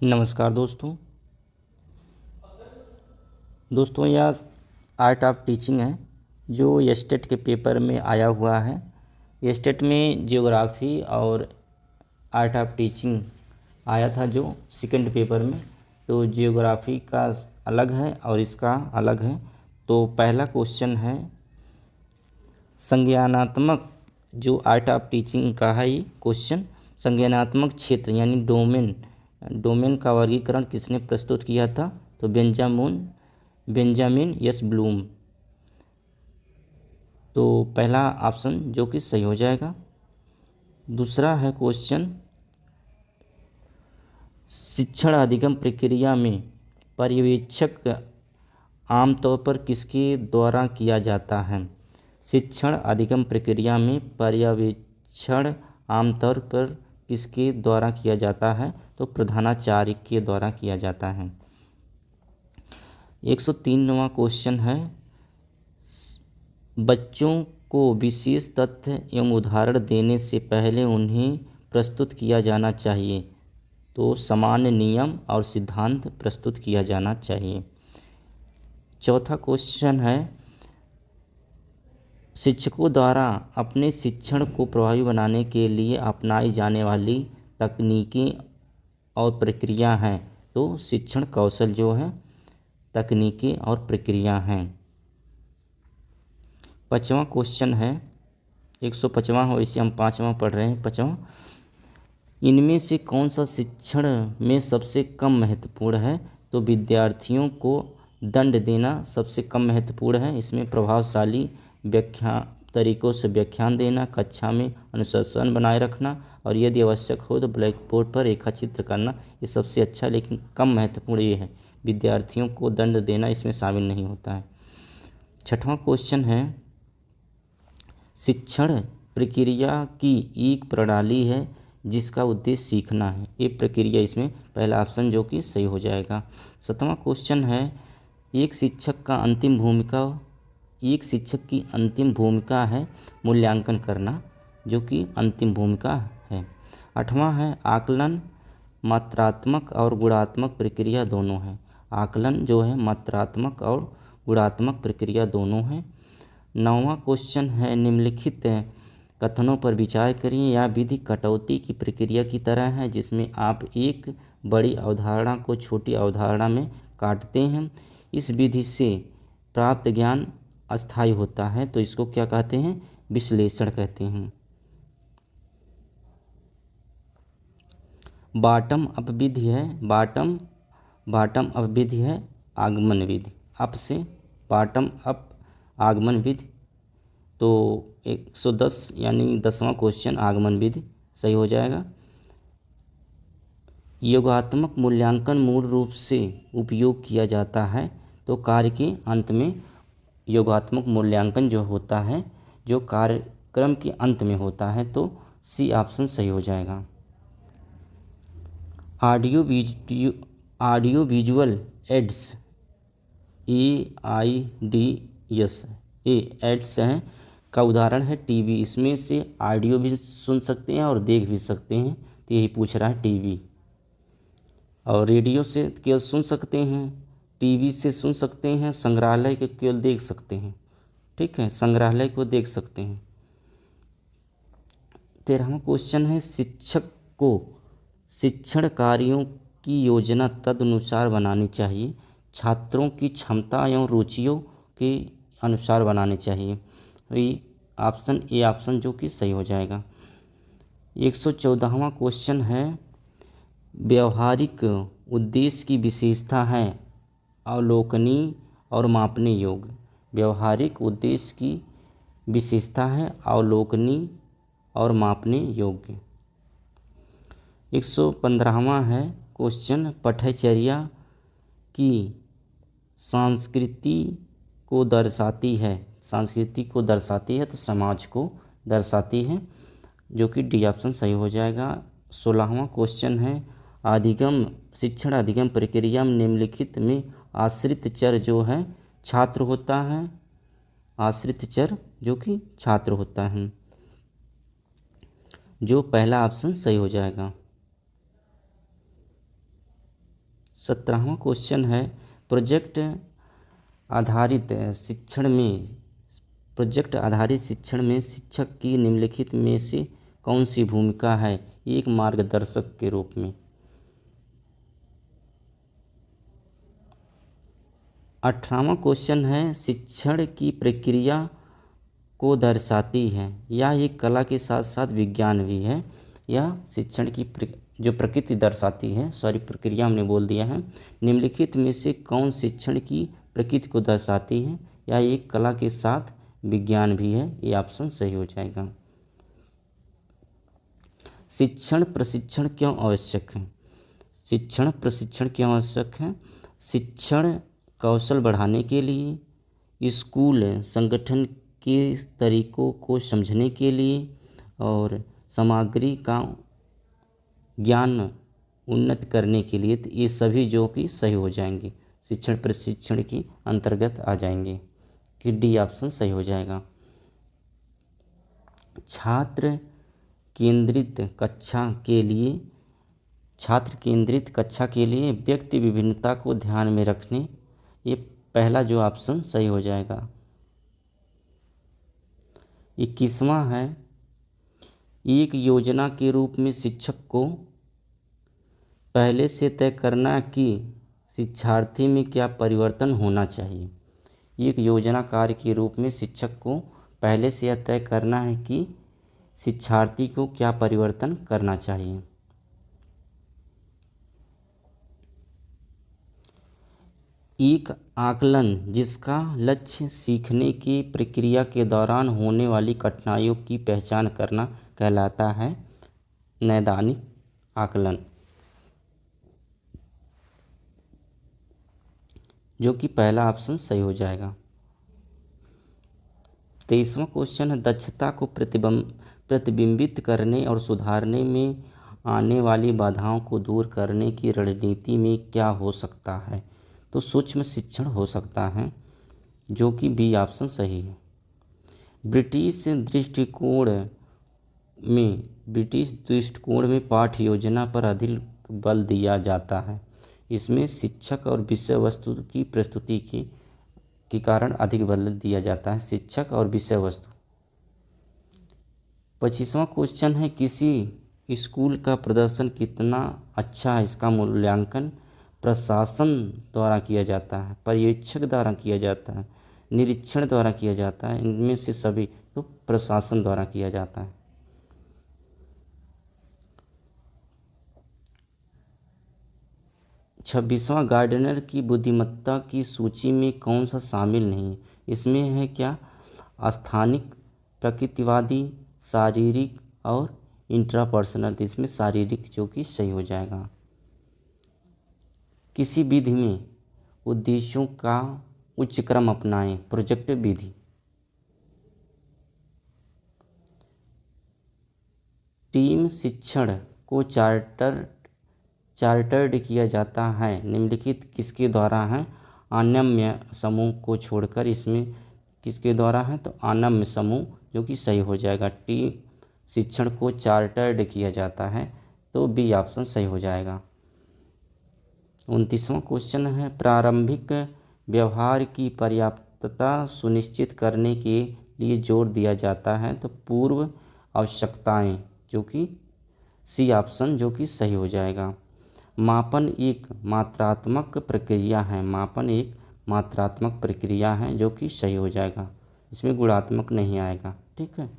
नमस्कार दोस्तों यह आर्ट ऑफ टीचिंग है जो एस्टेट के पेपर में आया हुआ है। एस्टेट में जियोग्राफी और आर्ट ऑफ टीचिंग आया था जो सेकंड पेपर में, तो जियोग्राफी का अलग है और इसका अलग है। तो पहला क्वेश्चन है संज्ञानात्मक, जो आर्ट ऑफ टीचिंग का है ये क्वेश्चन, संज्ञानात्मक क्षेत्र यानी डोमेन का वर्गीकरण किसने प्रस्तुत किया था? तो बेंजामिन एस ब्लूम। तो पहला ऑप्शन जो कि सही हो जाएगा। दूसरा है क्वेश्चन, शिक्षण अधिगम प्रक्रिया में पर्यवेक्षक आमतौर पर किसके द्वारा किया जाता है? शिक्षण अधिगम प्रक्रिया में पर्यवेक्षण आमतौर पर किसके द्वारा किया जाता है? तो प्रधानाचार्य के द्वारा किया जाता है। 103वां क्वेश्चन है, बच्चों को विशेष तथ्य एवं उदाहरण देने से पहले उन्हें प्रस्तुत किया जाना चाहिए। तो सामान्य नियम और सिद्धांत प्रस्तुत किया जाना चाहिए। चौथा क्वेश्चन है, शिक्षकों द्वारा अपने शिक्षण को प्रभावी बनाने के लिए अपनाई जाने वाली तकनीकें और प्रक्रिया हैं। तो शिक्षण कौशल जो है तकनीकें और प्रक्रिया हैं। पाँचवा क्वेश्चन है, 105वां हो, इसे हम पाँचवां पढ़ रहे हैं। पाँचवां, इनमें से कौन सा शिक्षण में सबसे कम महत्वपूर्ण है? तो विद्यार्थियों को दंड देना सबसे कम महत्वपूर्ण है। इसमें प्रभावशाली तरीकों से व्याख्यान देना, कक्षा में अनुशासन बनाए रखना और यदि आवश्यक हो तो ब्लैक बोर्ड पर रेखाचित्र करना, ये सबसे अच्छा लेकिन कम महत्वपूर्ण ये है। विद्यार्थियों को दंड देना इसमें शामिल नहीं होता है। छठवां क्वेश्चन है, शिक्षण प्रक्रिया की एक प्रणाली है जिसका उद्देश्य सीखना है। ये प्रक्रिया इसमें पहला ऑप्शन जो कि सही हो जाएगा। सातवां क्वेश्चन है, एक शिक्षक की अंतिम भूमिका है मूल्यांकन करना, जो कि अंतिम भूमिका है। आठवां है, आकलन मात्रात्मक और गुणात्मक प्रक्रिया दोनों है। आकलन जो है मात्रात्मक और गुणात्मक प्रक्रिया दोनों है। नौवां क्वेश्चन है, निम्नलिखित कथनों पर विचार करिए। यह विधि कटौती की प्रक्रिया की तरह है जिसमें आप एक बड़ी अवधारणा को छोटी अवधारणा में काटते हैं। इस विधि से प्राप्त ज्ञान अस्थायी होता है, तो इसको क्या कहते हैं? विश्लेषण कहते हैं। बॉटम अप विधि है आगमन विधि। अप से बॉटम अप आगमन विधि। तो 110 यानी 10वां क्वेश्चन आगमन विधि सही हो जाएगा। योगात्मक मूल्यांकन मूल रूप से उपयोग किया जाता है, तो कार्य के अंत में योगात्मक मूल्यांकन जो होता है जो कार्यक्रम के अंत में होता है, तो सी ऑप्शन सही हो जाएगा। ऑडियो विजुअल एड्स एड्स हैं का उदाहरण है टीवी। इसमें से ऑडियो भी सुन सकते हैं और देख भी सकते हैं, तो यही पूछ रहा है टीवी। और रेडियो से केवल सुन सकते हैं, टीवी से सुन सकते हैं, संग्रहालय को केवल देख सकते हैं। ठीक है, संग्रहालय को देख सकते हैं। 13वां क्वेश्चन है, शिक्षक को शिक्षण कार्यों की योजना तदनुसार बनानी चाहिए, छात्रों की क्षमता एवं रुचियों के अनुसार बनानी चाहिए। तो ये ऑप्शन ए ऑप्शन जो कि सही हो जाएगा। 114वां क्वेश्चन है, व्यवहारिक उद्देश्य की विशेषता है अवलोकनीय और मापने योग्य। व्यवहारिक उद्देश्य की विशेषता है अवलोकनीय और मापने योग्य। 115वां है क्वेश्चन, पठचर्या की संस्कृति को दर्शाती है तो समाज को दर्शाती है, जो कि डी ऑप्शन सही हो जाएगा। 16वां क्वेश्चन है, शिक्षण अधिगम प्रक्रिया में निम्नलिखित में आश्रित चर जो है छात्र होता है। आश्रित चर जो कि छात्र होता है, जो पहला ऑप्शन सही हो जाएगा। 17वां क्वेश्चन है प्रोजेक्ट आधारित शिक्षण में शिक्षक की निम्नलिखित में से कौन सी भूमिका है एक मार्गदर्शक के रूप में। 18वां क्वेश्चन है शिक्षण की प्रक्रिया को दर्शाती है। यह एक कला के साथ साथ विज्ञान भी है। यह शिक्षण की जो प्रकृति दर्शाती है, प्रक्रिया हमने बोल दिया है। निम्नलिखित में से कौन शिक्षण की प्रकृति को दर्शाती है। यह एक कला के साथ विज्ञान भी है। ये ऑप्शन सही हो जाएगा। शिक्षण प्रशिक्षण क्यों आवश्यक है। शिक्षण प्रशिक्षण क्यों आवश्यक है। शिक्षण कौशल बढ़ाने के लिए, स्कूल संगठन के तरीकों को समझने के लिए और सामग्री का ज्ञान उन्नत करने के लिए, तो ये सभी जो कि सही हो जाएंगे, शिक्षण प्रशिक्षण के अंतर्गत आ जाएंगे, कि डी ऑप्शन सही हो जाएगा। छात्र केंद्रित कक्षा के लिए व्यक्ति विभिन्नता को ध्यान में रखने, ये पहला जो ऑप्शन सही हो जाएगा। 21वां है एक योजना के रूप में शिक्षक को पहले से तय करना कि शिक्षार्थी में क्या परिवर्तन होना चाहिए। एक योजना कार्य के रूप में शिक्षक को पहले से यह तय करना है कि शिक्षार्थी को क्या परिवर्तन करना चाहिए। एक आकलन जिसका लक्ष्य सीखने की प्रक्रिया के दौरान होने वाली कठिनाइयों की पहचान करना कहलाता है नैदानिक आकलन, जो कि पहला ऑप्शन सही हो जाएगा। 23वां क्वेश्चन है दक्षता को प्रतिबिंबित करने और सुधारने में आने वाली बाधाओं को दूर करने की रणनीति में क्या हो सकता है। तो सूक्ष्म शिक्षण हो सकता है, जो कि बी ऑप्शन सही है। ब्रिटिश दृष्टिकोण में पाठ योजना पर अधिक बल दिया जाता है। इसमें शिक्षक और विषय वस्तु की प्रस्तुति के कारण अधिक बल दिया जाता है, शिक्षक और विषय वस्तु। 25वां क्वेश्चन है किसी स्कूल का प्रदर्शन कितना अच्छा है, इसका मूल्यांकन प्रशासन द्वारा किया जाता है, पर्यवेक्षक द्वारा किया जाता है, निरीक्षण द्वारा किया जाता है, इनमें से सभी तो प्रशासन द्वारा किया जाता है। 26वां गार्डनर की बुद्धिमत्ता की सूची में कौन सा शामिल नहीं है। इसमें है क्या स्थानिक, प्रकृतिवादी, शारीरिक और इंट्रापर्सनल। तो इसमें शारीरिक जो कि सही हो जाएगा। किसी विधि में उद्देश्यों का उच्च क्रम अपनाएं, प्रोजेक्ट विधि। टीम शिक्षण को चार्टर्ड किया जाता है, निम्नलिखित किसके द्वारा है। अनम्य समूह को छोड़कर इसमें किसके द्वारा है, तो अनम्य समूह, जो कि सही हो जाएगा। टीम शिक्षण को चार्टर्ड किया जाता है, तो बी ऑप्शन सही हो जाएगा। 29वां क्वेश्चन है प्रारंभिक व्यवहार की पर्याप्तता सुनिश्चित करने के लिए जोर दिया जाता है, तो पूर्व आवश्यकताएं, जो कि सी ऑप्शन जो कि सही हो जाएगा। मापन एक मात्रात्मक प्रक्रिया है, जो कि सही हो जाएगा, इसमें गुणात्मक नहीं आएगा। ठीक है।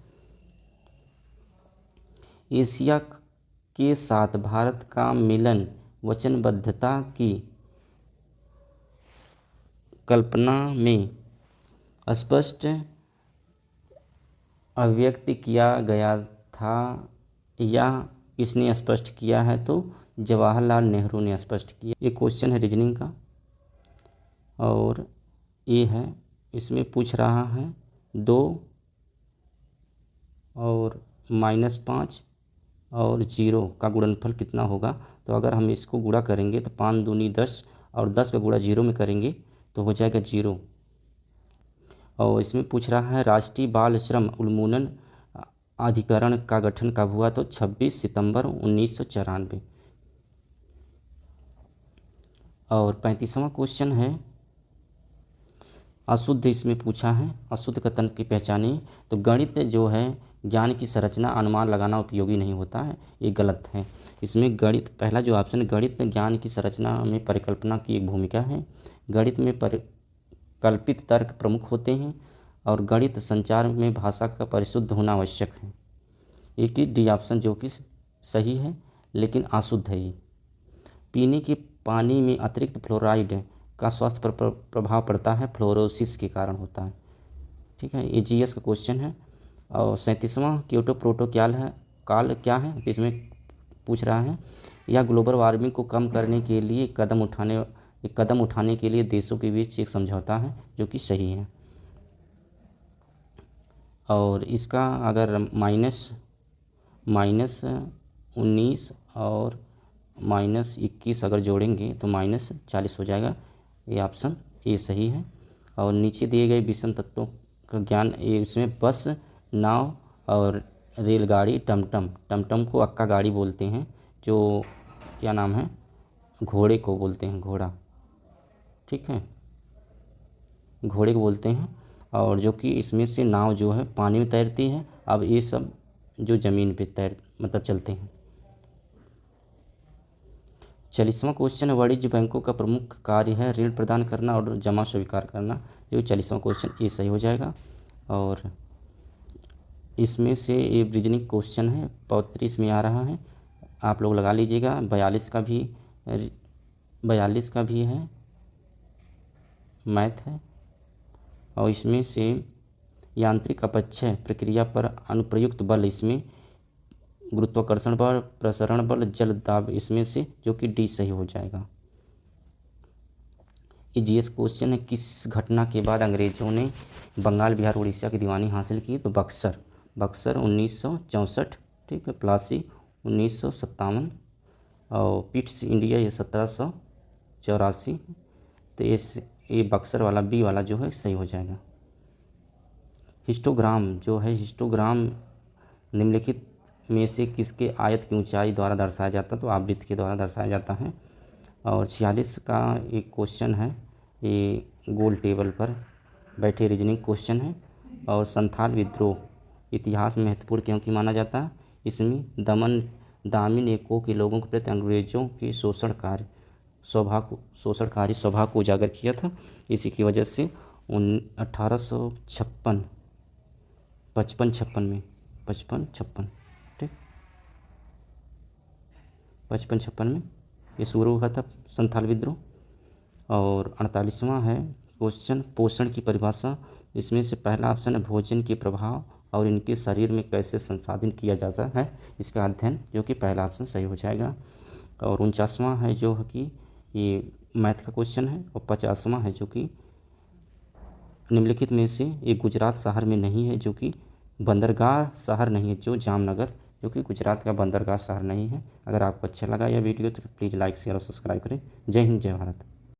एशिया के साथ भारत का मिलन वचनबद्धता की कल्पना में स्पष्ट अभिव्यक्त किया गया था, या किसने स्पष्ट किया है, तो जवाहरलाल नेहरू ने स्पष्ट किया। ये क्वेश्चन है रीजनिंग का, और ये है इसमें पूछ रहा है 2 और -5 और 0 का गुणनफल कितना होगा। तो अगर हम इसको गुणा करेंगे तो 5 दूनी 10 और 10 का गुणा 0 में करेंगे तो हो जाएगा 0। और इसमें पूछ रहा है राष्ट्रीय बाल श्रम उन्मूलन अधिकरण का गठन कब हुआ, तो 26 सितंबर 1994। और 35वां क्वेश्चन है अशुद्ध, इसमें पूछा है अशुद्ध कथन की पहचाने। तो गणित जो है ज्ञान की संरचना अनुमान लगाना उपयोगी नहीं होता है, ये गलत है। इसमें गणित, पहला जो ऑप्शन है, गणित ज्ञान की संरचना में परिकल्पना की एक भूमिका है। गणित में परिकल्पित तर्क प्रमुख होते हैं और गणित संचार में भाषा का परिशुद्ध होना आवश्यक है। एक ही डी ऑप्शन जो कि सही है लेकिन अशुद्ध है। ये पीने के पानी में अतिरिक्त फ्लोराइड का स्वास्थ्य पर प्रभाव पड़ता है, फ्लोरोसिस के कारण होता है। ठीक है, ये जीएस का क्वेश्चन है। और 37वां क्योटो प्रोटोकॉल है, काल क्या है इसमें पूछ रहा है। यह ग्लोबल वार्मिंग को कम करने के लिए कदम उठाने के लिए देशों के बीच एक समझौता है, जो कि सही है। और इसका अगर -19 और -21 अगर जोड़ेंगे तो -40 हो जाएगा। ये ऑप्शन ए सही है। और नीचे दिए गए विषम तत्वों का ज्ञान, ये इसमें बस, नाव और रेलगाड़ी, टमटम को अक्का गाड़ी बोलते हैं, जो क्या नाम है, घोड़े को बोलते हैं, घोड़ा। ठीक है, घोड़े को बोलते हैं। और जो कि इसमें से नाव जो है पानी में तैरती है, अब ये सब जो ज़मीन पे चलते हैं। 40वां क्वेश्चन है वाणिज्य बैंकों का प्रमुख कार्य है ऋण प्रदान करना और जमा स्वीकार करना। जो 40वां क्वेश्चन ये सही हो जाएगा। और इसमें से ये रीजनिंग क्वेश्चन है, 35 में आ रहा है, आप लोग लगा लीजिएगा। 42 का भी है, मैथ है। और इसमें से यांत्रिक अपक्षय प्रक्रिया पर अनुप्रयुक्त बल, इसमें गुरुत्वाकर्षण बल, प्रसरण बल, जल दाब, इसमें से जो कि डी सही हो जाएगा। ये जीएस क्वेश्चन है, किस घटना के बाद अंग्रेजों ने बंगाल, बिहार, उड़ीसा की दीवानी हासिल की। तो बक्सर 1964, ठीक है, प्लासी 1957 और पिट्स इंडिया ये 1784। तो ये बक्सर वाला बी वाला जो है सही हो जाएगा। हिस्टोग्राम जो है, हिस्टोग्राम निम्नलिखित में से किसके आयत की ऊंचाई द्वारा दर्शाया जाता है। तो आवृत्ति के द्वारा दर्शाया जाता है। और 46 का एक क्वेश्चन है, ये गोल टेबल पर बैठे रीजनिंग क्वेश्चन है। और संथाल विद्रोह इतिहास में महत्वपूर्ण क्योंकि माना जाता है। इसमें दामिन एको के लोगों के प्रति अंग्रेजों की शोषणकारी स्वभाव को उजागर किया था। इसी की वजह से 1856 में 55-56 में ये शुरू हुआ था संथाल विद्रोह। और 48वां है क्वेश्चन, पोषण की परिभाषा। इसमें से पहला ऑप्शन है भोजन के प्रभाव और इनके शरीर में कैसे संसाधन किया जाता है, इसका अध्ययन, जो कि पहला ऑप्शन सही हो जाएगा। और 49वां है जो है कि ये मैथ का क्वेश्चन है। और 50वां है जो कि निम्नलिखित में से ये गुजरात शहर में नहीं है, जो कि बंदरगाह शहर नहीं है, जो जामनगर, जो कि गुजरात का बंदरगाह शहर नहीं है। अगर आपको अच्छा लगा यह वीडियो तो प्लीज़ लाइक शेयर और सब्सक्राइब करें। जय हिंद, जय भारत।